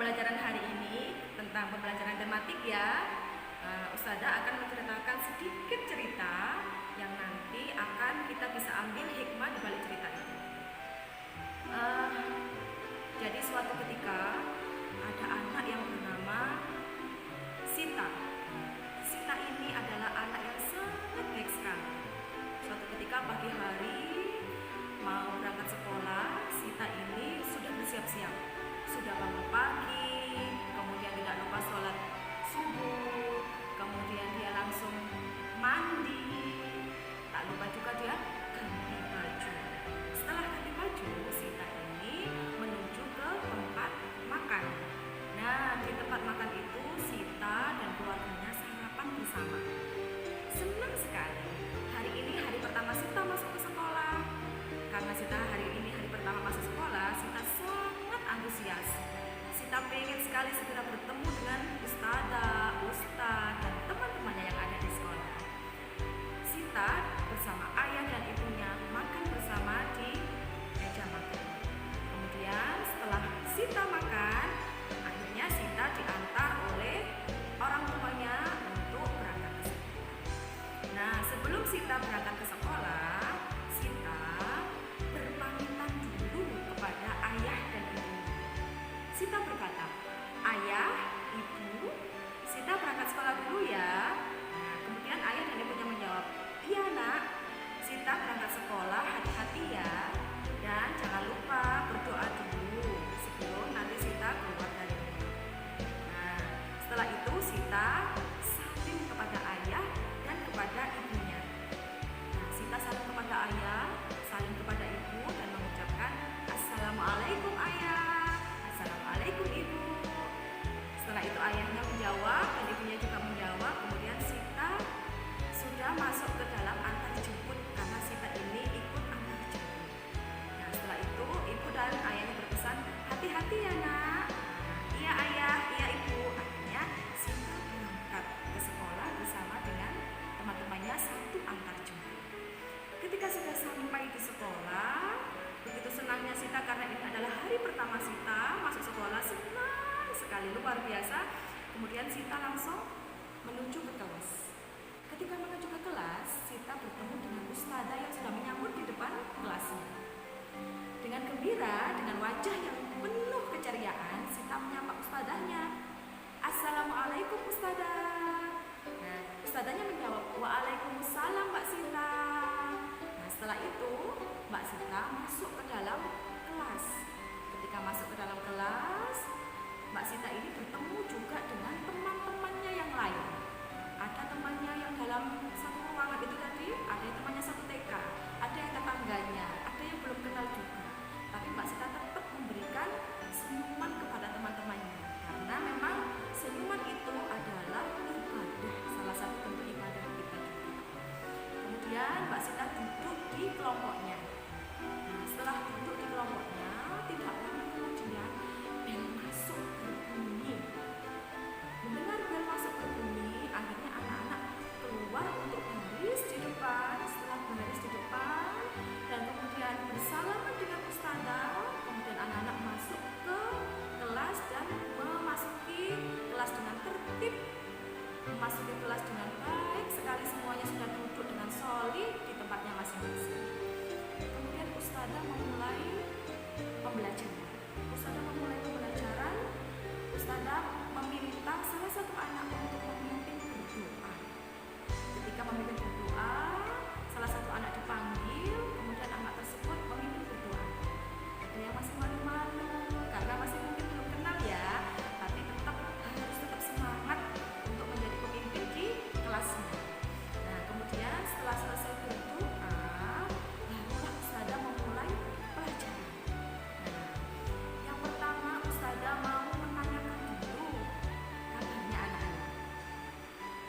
pembelajaran hari ini tentang pembelajaran tematik ya. Ustazah akan menceritakan sedikit cerita yang nanti akan kita bisa ambil hikmah di balik cerita itu. Jadi suatu ketika ada anak yang bernama Sita. Sita ini adalah anak yang sangat baik sekali. Suatu ketika pagi hari mau berangkat sekolah, Sita ini sudah bersiap-siap, sudah bangun pagi, kemudian tidak lupa sholat subuh, kemudian dia langsung mandi, tak lupa juga dia ganti baju. Setelah ganti baju, Sita ini menuju ke tempat makan. Nah, di tempat makan itu Sita dan keluarganya sarapan bersama. Senang sekali. Hari ini hari pertama Sita masuk ke sekolah. Karena Sita hari ini hari pertama masuk sekolah, Sita sangat antusias. Sita pengen sekali segera bertemu dengan ustazah, ustaz, dan teman-temannya yang ada di sekolah. Sita bersama ayah dan ibunya makan bersama di meja makan. Kemudian setelah Sita makan, akhirnya Sita diantar oleh orang tuanya untuk berangkat ke sekolah. Nah, sebelum Sita berangkat ke sekolah, Sita berpamitan dulu kepada ayah dan ibu. Sita berkata, "Ayah, ibu, Sita berangkat sekolah dulu ya." Nah, kemudian ayah dan ibunya menjawab, "Iya nak, Sita berangkat sekolah, hati-hati ya. Dan jangan lupa berdoa dulu sebelum nanti Sita keluar dari rumah." Nah, setelah itu Sita saling kepada ayah dan kepada ibunya. Nah, Sita saling kepada ayah, saling kepada ibu dan mengucapkan, "Assalamualaikum ayah, assalamualaikum ibu." Setelah itu ayahnya menjawab dan ibunya juga menjawab. Kemudian Sita sudah masuk ke dalam antar jemput karena Sita ini ikut antar jemput. Nah, setelah itu ibu dan ayahnya berpesan, "Hati-hati ya nak." "Iya ayah, iya ibu." Akhirnya Sita berangkat ke sekolah bersama dengan teman-temannya satu antar jemput. Ketika sudah sampai di sekolah, begitu senangnya Sita karena ini adalah hari pertama Sita masuk sekolah, senang sekali, luar biasa. Kemudian Sita langsung menuju ke kelas. Ketika menuju ke kelas, Sita bertemu dengan ustazah yang sudah menyambut di depan kelasnya. Dengan gembira, dengan wajah yang penuh keceriaan, Sita menyapa ustazahnya. "Assalamualaikum ustazah." Nah, ustazahnya menjawab, "Waalaikumsalam Mbak Sita." Nah, setelah itu Mbak Sita masuk ke dalam kelas. Ketika masuk ke dalam kelas, Mbak Sita ini bertemu juga dengan teman-temannya yang lain. Ada temannya yang dalam satu ruangan itu tadi, ada yang temannya satu TK, ada yang tetangganya, ada yang belum kenal juga. Tapi Mbak Sita tetap memberikan senyuman kepada teman-temannya, karena memang senyuman itu adalah ibadah, salah satu bentuk ibadah kita juga. Kemudian Mbak Sita duduk di kelompoknya. Nah, setelah duduk di kelompoknya, tidak lama kemudian bel masuk berbunyi. Mendengar bel masuk berbunyi, akhirnya anak-anak keluar untuk baris di depan. Setelah baris di depan dan kemudian bersalaman dengan ustazah, kemudian anak-anak masuk ke kelas dan memasuki kelas dengan tertib, memasuki kelas dengan baik sekali, semuanya sudah duduk dengan solid di tempatnya masing-masing. Kemudian ustazah memulai pembelajaran. Ustazah meminta salah satu anak untuk memimpin berdoa. Ketika memimpin berdoa, salah satu anak dipanggil, kemudian anak tersebut memimpin berdoa. Ada yang masih malu-malu karena masih mungkin belum kenal ya, tapi harus tetap semangat untuk menjadi pemimpin di kelasnya. Nah, kemudian setelah selesai berdoa, barulah ustazah memulai pelajaran. Nah, yang pertama ustazah mau menanyakan dulu kabarnya anak-anak.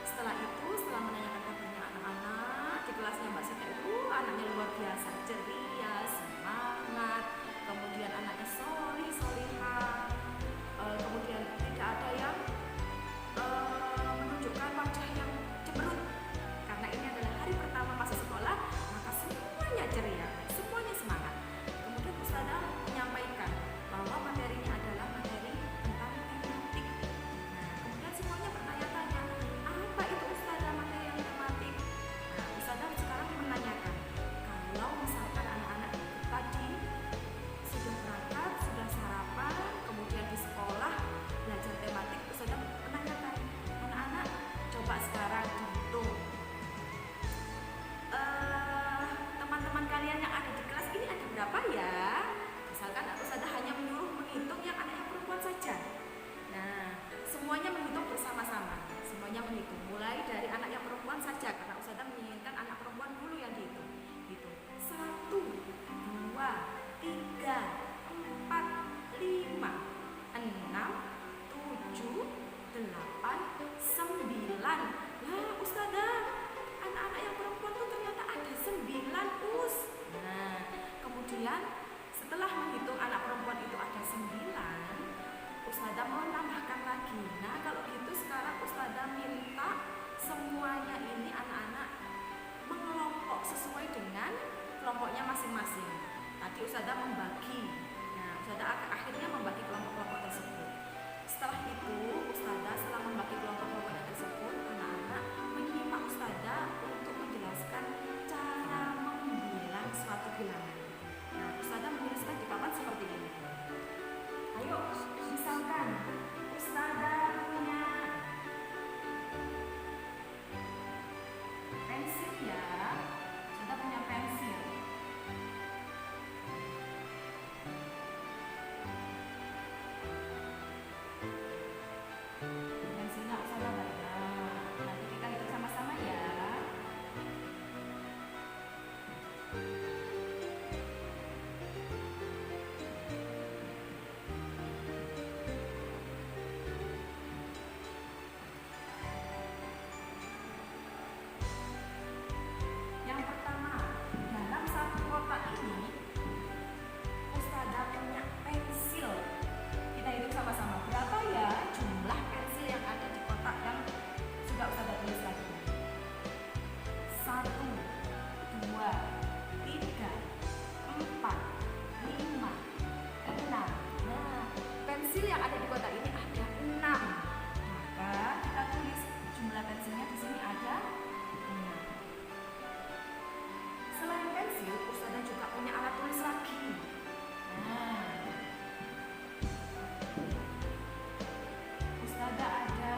Setelah itu, setelah menanyakan kabarnya anak-anak di kelasnya Mbak Sita itu, anaknya luar biasa ceria, semangat, kemudian anaknya solihah, kemudian tidak ada yang menunjukkan wajah yang cemberut. Karena ini adalah hari pertama masuk sekolah, maka semuanya ceria, semuanya semangat. Kemudian ustazah menyampaikan bahwa materinya adalah materi tentang perhatikan, Ustazah punya pensil ya. Ustazah punya pensil. Pensilnya Ustazah banyak. Nanti kita hitung sama-sama ya. Yang pertama, dalam satu kotak ini Ustazah punya pensil. Kita hitung sama-sama berapa ya jumlah pensil yang ada di kotak yang sudah Ustazah tulis tadi. 1, 2, 3, 4, 5, 6. Nah, pensil yang ada di kotak ini ada 6. Maka kita tulis jumlah pensilnya di sini ada 6. Selain pensil, Ustazah juga punya alat tulis lagi. Nah, Ustazah ada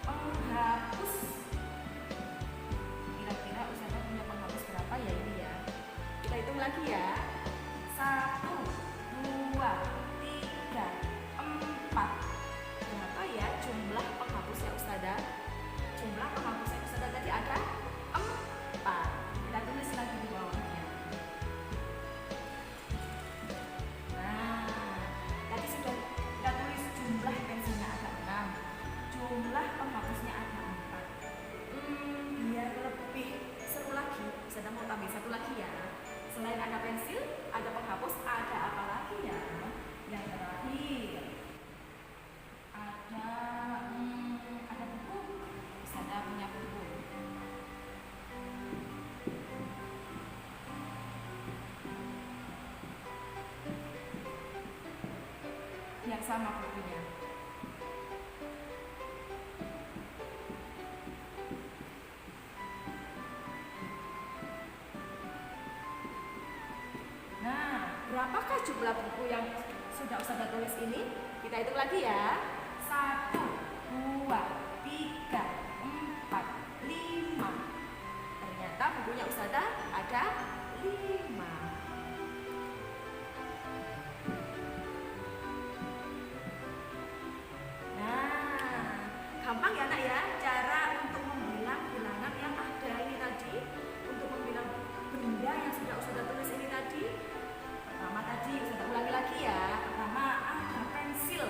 penghapus. Kira-kira Ustazah punya penghapus berapa ya ini ya? Kita hitung lagi ya. 1, 2, 3, 4. Berapa ya jumlah penghapusnya Ustazah? Jumlah penghapusnya Ustazah tadi ada 4. Kita tulis lagi di bawahnya. Nah, tadi sudah kita tulis jumlah pensilnya ada 6, jumlah penghapusnya ada 4. Biar lebih seru lagi, Ustazah mau tambah satu lagi ya. Selain ada pensil, ada penghapus, ada apa lagi ya? Yang terakhir ada buku. Ustazah punya buku. Yang sama bukunya. Nah, berapakah jumlah buku yang sudah Ustazah tulis ini? Kita hitung lagi ya. 1, 2, 3, 4, 5. Ternyata bukunya Ustazah ada 5. Nah, gampang ya nak ya cara untuk membilang bilangan yang ada ini tadi. Untuk membilang benda yang sudah Ustazah tulis ini tadi. Pertama tadi Ustazah ulangi lagi ya. Pertama ada pensil.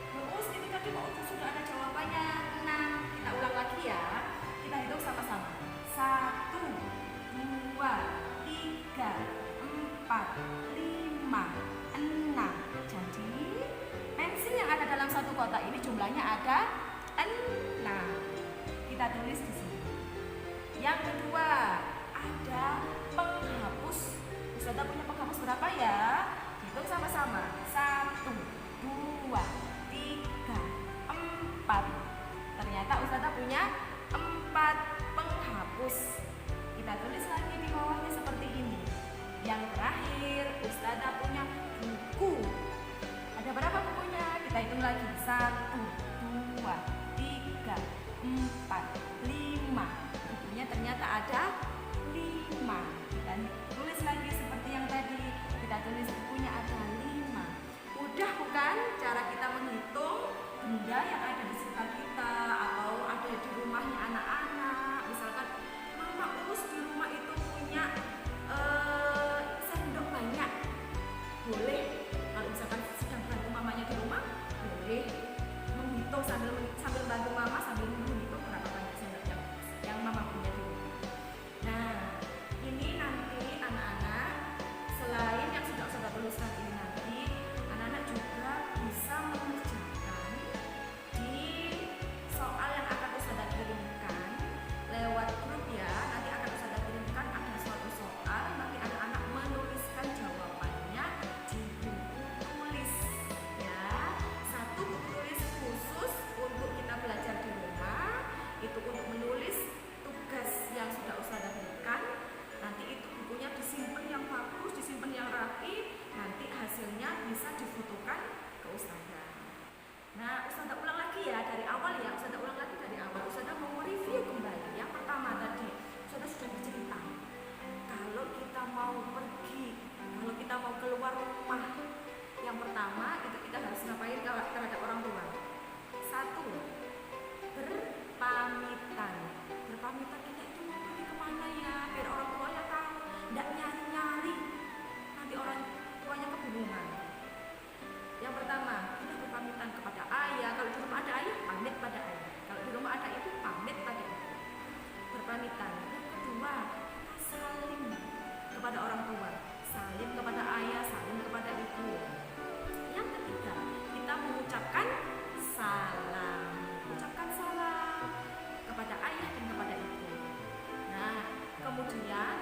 Terus ini tadi kok sudah ada jawabannya 6. Kita ulang lagi ya. Kita hitung sama-sama. 1, 2, 3, 4, 5, 6. Jadi pensil yang ada dalam satu kotak ini jumlahnya ada 6. Kita tulis di sini. Yang kedua ada penghapus. Ustazah punya penghapus berapa ya? Hitung sama-sama. 1, 2, 3, 4. Ternyata Ustazah punya 4 penghapus. Kita tulis lagi di bawahnya seperti ini. Yang terakhir Ustazah punya buku. Ada berapa bukunya? Kita hitung lagi. 1, 2, 3, 4, 5. Bukunya ternyata ada 5. Kita tulis lagi seperti yang tadi. Kita tulis bukunya ada 5. Mudah bukan cara kita menghitung benda yang ada di sekitar kita atau ada di rumahnya anak-anak. Misalkan Mama Uus di rumah itu punya sendok banyak. Boleh kalau misalkan sedang bantu mamanya di rumah, boleh menghitung sambil bantu mama sambil menghitung berapa banyak sendok yang mama punya di rumah. Nah, ini Nah, Ustazah ulang lagi ya dari awal ya, Ustazah ulang lagi dari awal. Ustazah mau review kembali. Yang pertama tadi, Ustazah sudah bercerita. Kalau kita mau pergi, kalau kita mau keluar rumah, yang pertama itu kita harus ngapain terhadap orang tua? Satu, berpamitan. Berpamitan kita itu mau pergi kemana ya? Biar orang tuanya tahu, tidak nyari-nyari. Nanti orang tuanya kebingungan. Yang pertama, kita berpamitan kepada ayah. Kalau di rumah ada ayah, pamit pada ayah. Kalau di rumah ada ibu, pamit pada ibu. Berpamitan. Yang kedua, kita salim kepada orang tua, salim kepada ayah, salim kepada ibu. Yang ketiga, kita mengucapkan salam. Ucapkan salam kepada ayah dan kepada ibu. Nah, kemudian